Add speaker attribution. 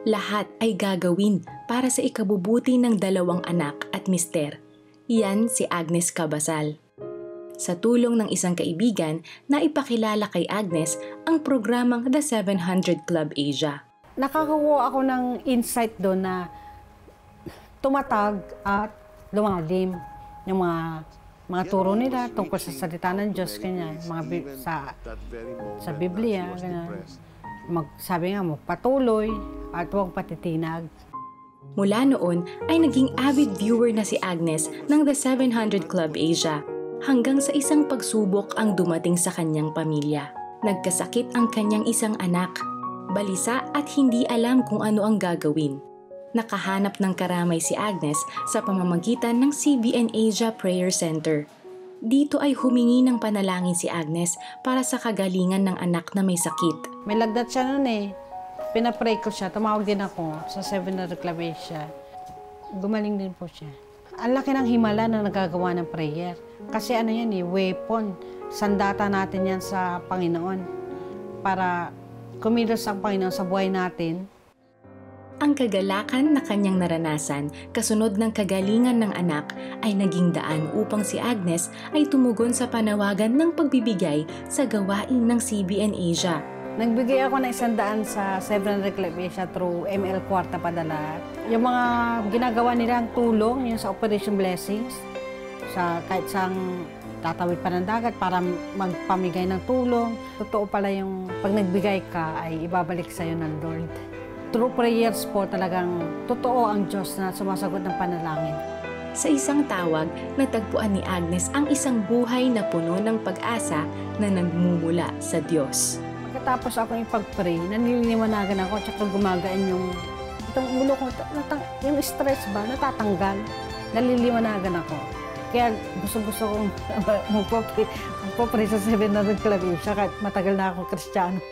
Speaker 1: Lahat ay gagawin para sa ikabubuti ng dalawang anak at mister. Yan si Agnes Cabasal. Sa tulong ng isang kaibigan, naipakilala kay Agnes ang programang The 700 Club Asia.
Speaker 2: Nakakakuha ako ng insight doon na tumatag at lumalim yung mga turo nila tungkol sa salita ng Diyos, ganyan, sa Biblia, ganyan. Sabi nga mo, patuloy at huwag patitinag.
Speaker 1: Mula noon ay naging avid viewer na si Agnes ng The 700 Club Asia hanggang sa isang pagsubok ang dumating sa kanyang pamilya. Nagkasakit ang kanyang isang anak, balisa at hindi alam kung ano ang gagawin. Nakahanap ng karamay si Agnes sa pamamagitan ng CBN Asia Prayer Center. Dito ay humingi ng panalangin si Agnes para sa kagalingan ng anak na may sakit.
Speaker 2: May lagdat siya noon eh. Pinapray ko siya. Tumawag din ako sa 700 Club Asia. Gumaling din po siya. Ang laki ng himala na nagagawa ng prayer. Kasi ano yan eh, weapon. Sandata natin yan sa Panginoon. Para kumilos ang Panginoon sa buhay natin.
Speaker 1: Ang kagalakan na kanyang naranasan kasunod ng kagalingan ng anak ay naging daan upang si Agnes ay tumugon sa panawagan ng pagbibigay sa gawain ng CBN Asia.
Speaker 2: Nagbigay ako ng 100 sa 700 Club Asia through ML Kwarta Padala. Yung mga ginagawa nilang tulong, yung sa Operation Blessings, kahit sang tatawid pa ng dagat para magpamigay ng tulong. Totoo pala yung pag nagbigay ka ay ibabalik sa'yo ng Lord. Through prayers po talagang totoo ang Diyos na sumasagot ng panalangin.
Speaker 1: Sa isang tawag, natagpuan ni Agnes ang isang buhay na puno ng pag-asa na nagmumula sa Diyos.
Speaker 2: Pagkatapos ako ipag-pray, nanililiwanagan ako at gumagaan itong ulo ko, yung stress ba, natatanggal. Naliliwanagan ako. Kaya gusto kong magpapray sa 700 Club Asia kahit matagal na ako Kristiyano.